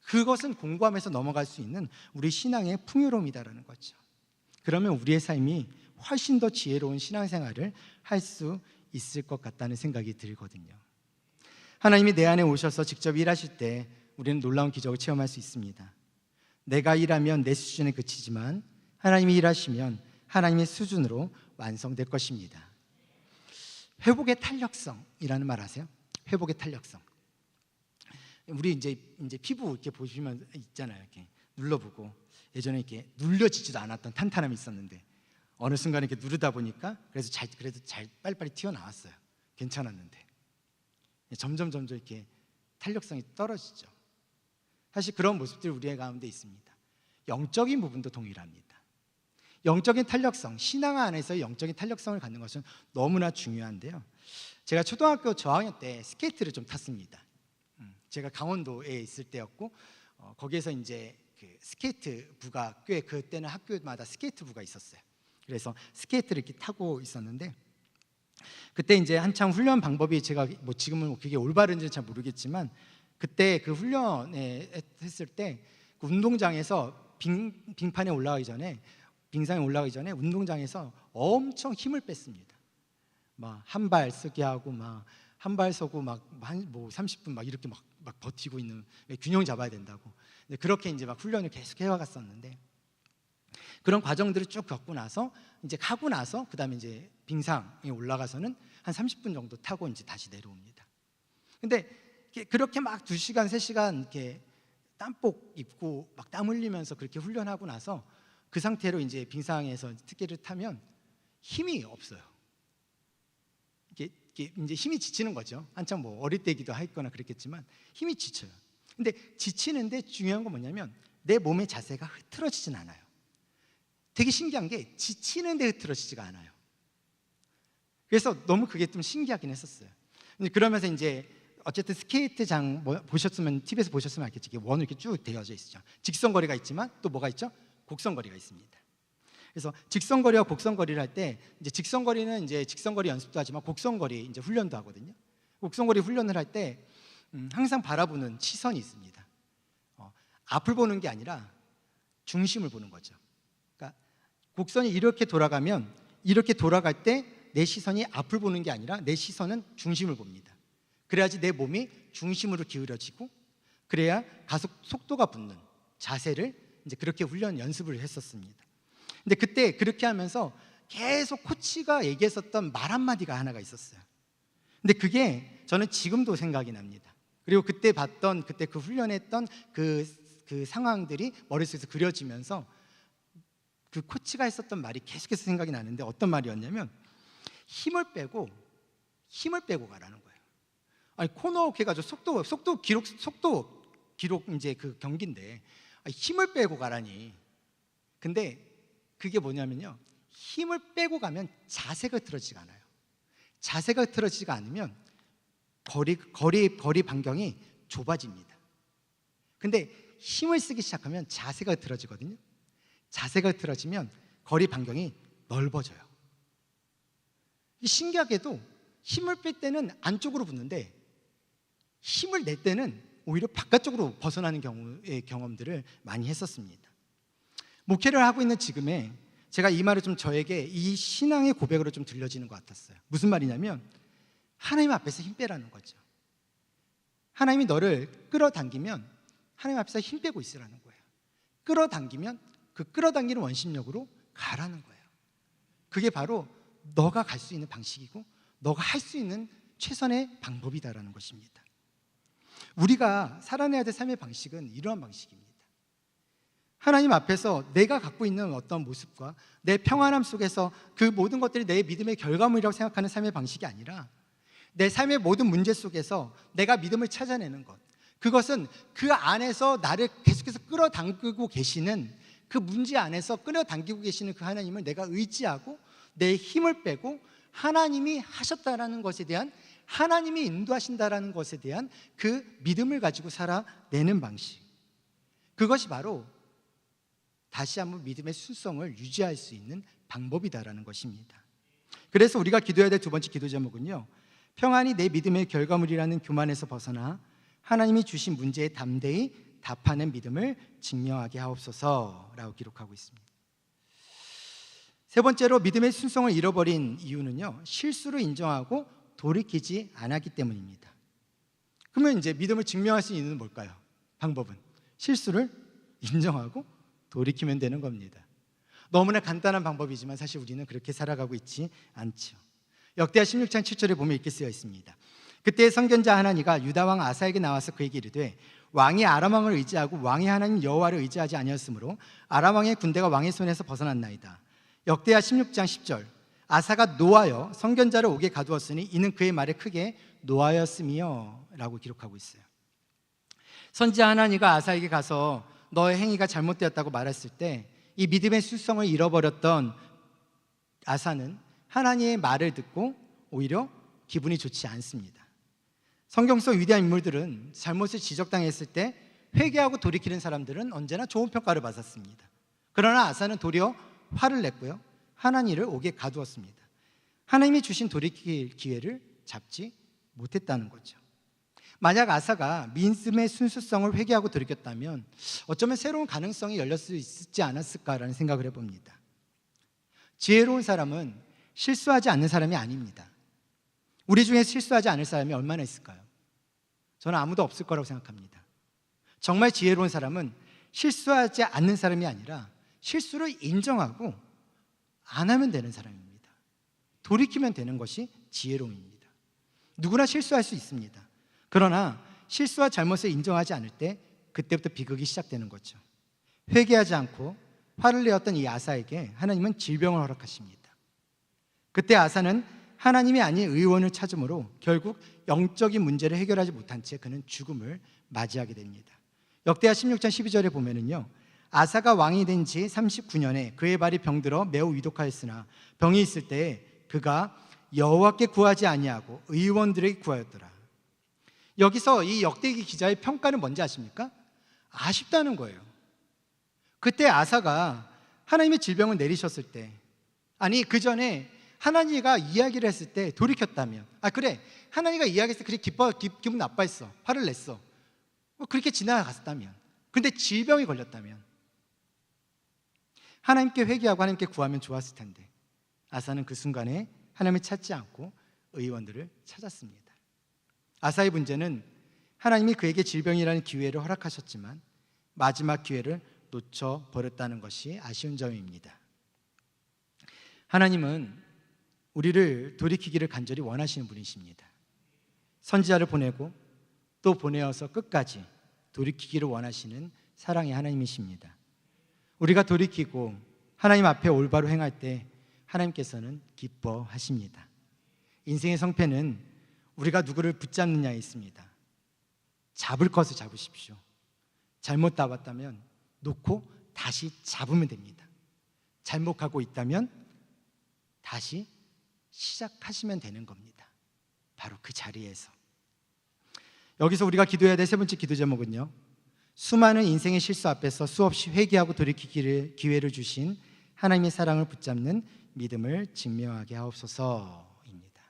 그것은 공부하면서 넘어갈 수 있는 우리 신앙의 풍요로움이다라는 거죠. 그러면 우리의 삶이 훨씬 더 지혜로운 신앙생활을 할 수 있을 것 같다는 생각이 들거든요. 하나님이 내 안에 오셔서 직접 일하실 때 우리는 놀라운 기적을 체험할 수 있습니다. 내가 일하면 내 수준에 그치지만 하나님이 일하시면 하나님의 수준으로 완성될 것입니다. 회복의 탄력성이라는 말 아세요? 회복의 탄력성. 우리 이제 피부 이렇게 보시면 있잖아요. 이렇게 눌러보고 예전에 이렇게 눌려지지도 않았던 탄탄함이 있었는데 어느 순간에 이렇게 누르다 보니까 그래도 잘 빨리빨리 튀어나왔어요. 괜찮았는데 점점 이렇게 탄력성이 떨어지죠. 사실 그런 모습들이 우리의 가운데 있습니다. 영적인 부분도 동일합니다. 영적인 탄력성, 신앙 안에서 영적인 탄력성을 갖는 것은 너무나 중요한데요. 제가 초등학교 저학년 때 스케이트를 좀 탔습니다. 제가 강원도에 있을 때였고 거기에서 이제 그 스케이트 부가 꽤 그때는 학교마다 스케이트 부가 있었어요. 그래서 스케이트를 이렇게 타고 있었는데 그때 이제 한창 훈련 방법이 제가 뭐 지금은 그게 올바른지는 잘 모르겠지만 그때 그 훈련에 했을 때 그 운동장에서 빙판에 올라가기 전에 빙상에 올라가기 전에 운동장에서 엄청 힘을 뺐습니다. 막 한 발 쓰게 하고 막 한 발 서고 막 뭐 30분 막 이렇게 막 버티고 있는 균형 잡아야 된다고. 그렇게 이제 막 훈련을 계속 해와갔었는데 그런 과정들을 쭉 겪고 나서 이제 가고 나서 그다음에 이제 빙상에 올라가서는 한 30분 정도 타고 이제 다시 내려옵니다. 근데 그렇게 막 2시간, 3시간 이렇게 땀복 입고 막 땀 흘리면서 그렇게 훈련하고 나서 그 상태로 이제 빙상에서 스키를 타면 힘이 없어요. 이게 이제 힘이 지치는 거죠. 한참 뭐 어릴 때기도 했거나 그랬겠지만 힘이 지쳐요. 근데 지치는데 중요한 건 뭐냐면 내 몸의 자세가 흐트러지진 않아요. 되게 신기한 게 지치는데 흐트러지지가 않아요. 그래서 너무 그게 좀 신기하긴 했었어요. 그러면서 이제 어쨌든 스케이트장 보셨으면 TV에서 보셨으면 알겠지. 이게 원으로 이렇게 쭉 되어져 있죠. 직선거리가 있지만 또 뭐가 있죠? 곡선거리가 있습니다. 그래서 직선거리와 곡선거리를 할 때 이제 직선거리는 이제 직선거리 연습도 하지만 곡선거리 이제 훈련도 하거든요. 곡선거리 훈련을 할 때 항상 바라보는 시선이 있습니다. 앞을 보는 게 아니라 중심을 보는 거죠. 그러니까 곡선이 이렇게 돌아가면 이렇게 돌아갈 때 내 시선이 앞을 보는 게 아니라 내 시선은 중심을 봅니다. 그래야지 내 몸이 중심으로 기울어지고 그래야 가속 속도가 붙는 자세를 이제 그렇게 훈련 연습을 했었습니다. 근데 그때 그렇게 하면서 계속 코치가 얘기했었던 말 한마디가 하나가 있었어요. 근데 그게 저는 지금도 생각이 납니다. 그리고 그때 봤던 그때 그 훈련했던 그 상황들이 머릿속에서 그려지면서 그 코치가 했었던 말이 계속해서 생각이 나는데 어떤 말이었냐면 힘을 빼고 가라는 거예요. 아니 코너 해가지고 속도 기록 이제 그 경기인데 힘을 빼고 가라니. 근데 그게 뭐냐면요, 힘을 빼고 가면 자세가 흐트러지지가 않아요. 자세가 흐트러지지가 않으면 거리 반경이 좁아집니다. 근데 힘을 쓰기 시작하면 자세가 흐트러지거든요. 자세가 흐트러지면 거리 반경이 넓어져요. 신기하게도 힘을 뺄 때는 안쪽으로 붙는데 힘을 낼 때는 오히려 바깥쪽으로 벗어나는 경우의 경험들을 많이 했었습니다. 목회를 하고 있는 지금에 제가 이 말을 좀 저에게 이 신앙의 고백으로 좀 들려지는 것 같았어요. 무슨 말이냐면 하나님 앞에서 힘 빼라는 거죠. 하나님이 너를 끌어당기면 하나님 앞에서 힘 빼고 있으라는 거예요. 끌어당기면 그 끌어당기는 원심력으로 가라는 거예요. 그게 바로 너가 갈 수 있는 방식이고 너가 할 수 있는 최선의 방법이다라는 것입니다. 우리가 살아내야 될 삶의 방식은 이러한 방식입니다. 하나님 앞에서 내가 갖고 있는 어떤 모습과 내 평안함 속에서 그 모든 것들이 내 믿음의 결과물이라고 생각하는 삶의 방식이 아니라 내 삶의 모든 문제 속에서 내가 믿음을 찾아내는 것, 그것은 그 안에서 나를 계속해서 끌어당기고 계시는 그 문제 안에서 끌어당기고 계시는 그 하나님을 내가 의지하고 내 힘을 빼고 하나님이 하셨다라는 것에 대한, 하나님이 인도하신다라는 것에 대한 그 믿음을 가지고 살아내는 방식, 그것이 바로 다시 한번 믿음의 순성을 유지할 수 있는 방법이다라는 것입니다. 그래서 우리가 기도해야 될 두 번째 기도 제목은요, 평안이 내 믿음의 결과물이라는 교만에서 벗어나 하나님이 주신 문제에 담대히 답하는 믿음을 증명하게 하옵소서라고 기록하고 있습니다. 세 번째로 믿음의 순성을 잃어버린 이유는요, 실수를 인정하고 돌이키지 않았기 때문입니다. 그러면 이제 믿음을 증명할 수 있는 뭘까요? 방법은 실수를 인정하고 돌이키면 되는 겁니다. 너무나 간단한 방법이지만 사실 우리는 그렇게 살아가고 있지 않죠. 역대하 16장 7절에 보면 이렇게 쓰여 있습니다. 그때 선견자 하나니가 유다 왕 아사에게 나와서 그에게 이르되 왕이 아람 왕을 의지하고 왕의 하나님 여호와를 의지하지 아니었으므로 아람 왕의 군대가 왕의 손에서 벗어났나이다. 역대하 16장 10절, 아사가 노하여 선견자를 옥에 가두었으니 이는 그의 말에 크게 노하였음이요 라고 기록하고 있어요. 선지자 하나니가 아사에게 가서 너의 행위가 잘못되었다고 말했을 때 이 믿음의 순성을 잃어버렸던 아사는 하나님의 말을 듣고 오히려 기분이 좋지 않습니다. 성경 속 위대한 인물들은 잘못을 지적당했을 때 회개하고 돌이키는 사람들은 언제나 좋은 평가를 받았습니다. 그러나 아사는 도리어 화를 냈고요, 하나님을 옥에 가두었습니다. 하나님이 주신 돌이킬 기회를 잡지 못했다는 거죠. 만약 아사가 믿음의 순수성을 회개하고 돌이켰다면 어쩌면 새로운 가능성이 열릴 수 있지 않았을까라는 생각을 해봅니다. 지혜로운 사람은 실수하지 않는 사람이 아닙니다. 우리 중에 실수하지 않을 사람이 얼마나 있을까요? 저는 아무도 없을 거라고 생각합니다. 정말 지혜로운 사람은 실수하지 않는 사람이 아니라 실수를 인정하고 안 하면 되는 사람입니다. 돌이키면 되는 것이 지혜로움입니다. 누구나 실수할 수 있습니다. 그러나 실수와 잘못을 인정하지 않을 때 그때부터 비극이 시작되는 거죠. 회개하지 않고 화를 내었던 이 아사에게 하나님은 질병을 허락하십니다. 그때 아사는 하나님이 아닌 의원을 찾음으로 결국 영적인 문제를 해결하지 못한 채 그는 죽음을 맞이하게 됩니다. 역대하 16장 12절에 보면은요, 아사가 왕이 된 지 39년에 그의 발이 병들어 매우 위독하였으나 병이 있을 때 그가 여호와께 구하지 아니하고 의원들에게 구하였더라. 여기서 이 역대기 기자의 평가는 뭔지 아십니까? 아쉽다는 거예요. 그때 아사가 하나님의 질병을 내리셨을 때, 아니 그 전에 하나님과 이야기를 했을 때 돌이켰다면, 그래 하나님과 이야기했을 때 그래 기분 나빠했어, 화를 냈어, 그렇게 지나갔다면, 근데 질병이 걸렸다면 하나님께 회개하고 하나님께 구하면 좋았을 텐데 아사는 그 순간에 하나님을 찾지 않고 의원들을 찾았습니다. 아사의 문제는 하나님이 그에게 질병이라는 기회를 허락하셨지만 마지막 기회를 놓쳐버렸다는 것이 아쉬운 점입니다. 하나님은 우리를 돌이키기를 간절히 원하시는 분이십니다. 선지자를 보내고 또 보내어서 끝까지 돌이키기를 원하시는 사랑의 하나님이십니다. 우리가 돌이키고 하나님 앞에 올바로 행할 때 하나님께서는 기뻐하십니다. 인생의 성패는 우리가 누구를 붙잡느냐에 있습니다. 잡을 것을 잡으십시오. 잘못 잡았다면 놓고 다시 잡으면 됩니다. 잘못하고 있다면 다시 시작하시면 되는 겁니다. 바로 그 자리에서. 여기서 우리가 기도해야 될 세 번째 기도 제목은요, 수많은 인생의 실수 앞에서 수없이 회개하고 돌이키기를 기회를 주신 하나님의 사랑을 붙잡는 믿음을 증명하게 하옵소서입니다.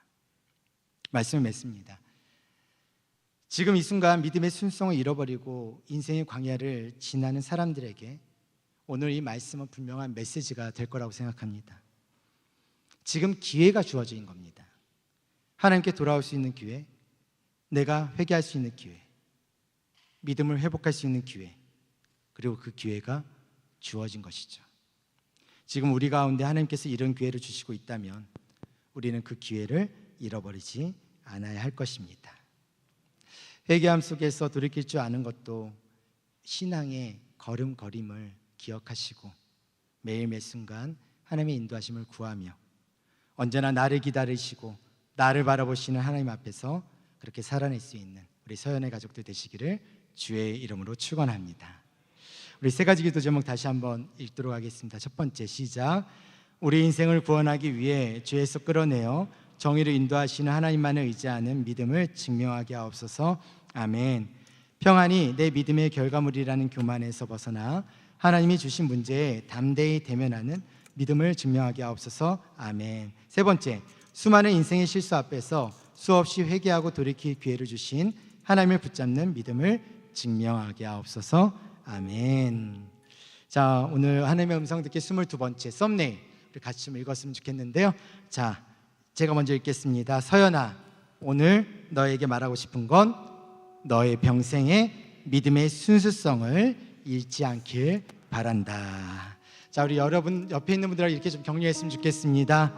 말씀을 맺습니다. 지금 이 순간 믿음의 순성을 잃어버리고 인생의 광야를 지나는 사람들에게 오늘 이 말씀은 분명한 메시지가 될 거라고 생각합니다. 지금 기회가 주어진 겁니다. 하나님께 돌아올 수 있는 기회, 내가 회개할 수 있는 기회, 믿음을 회복할 수 있는 기회, 그리고 그 기회가 주어진 것이죠. 지금 우리 가운데 하나님께서 이런 기회를 주시고 있다면 우리는 그 기회를 잃어버리지 않아야 할 것입니다. 회개함 속에서 돌이킬 줄 아는 것도 신앙의 걸음걸임을 기억하시고 매일 매 순간 하나님의 인도하심을 구하며 언제나 나를 기다리시고 나를 바라보시는 하나님 앞에서 그렇게 살아낼 수 있는 우리 서연의 가족들 되시기를 주의 이름으로 축원합니다. 우리 세 가지 기도 제목 다시 한번 읽도록 하겠습니다. 첫 번째, 시작. 우리 인생을 구원하기 위해 죄에서 끌어내어 정의를 인도하시는 하나님만을 의지하는 믿음을 증명하게 하옵소서. 아멘. 평안이 내 믿음의 결과물이라는 교만에서 벗어나 하나님이 주신 문제에 담대히 대면하는 믿음을 증명하게 하옵소서. 아멘. 세 번째, 수많은 인생의 실수 앞에서 수없이 회개하고 돌이킬 기회를 주신 하나님을 붙잡는 믿음을 증명하게 하옵소서. 아멘. 자, 오늘 하나님의 음성 듣기 22번째 썸네일, 같이 좀 읽었으면 좋겠는데요. 자, 제가 먼저 읽겠습니다. 서연아, 오늘 너에게 말하고 싶은 건 너의 평생의 믿음의 순수성을 잃지 않길 바란다. 자, 우리 여러분 옆에 있는 분들하고 이렇게 좀 격려했으면 좋겠습니다.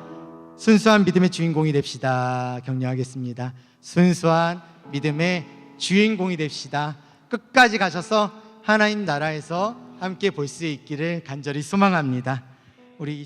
순수한 믿음의 주인공이 됩시다. 격려하겠습니다. 순수한 믿음의 주인공이 됩시다. 끝까지 가셔서 하나님 나라에서 함께 볼 수 있기를 간절히 소망합니다. 우리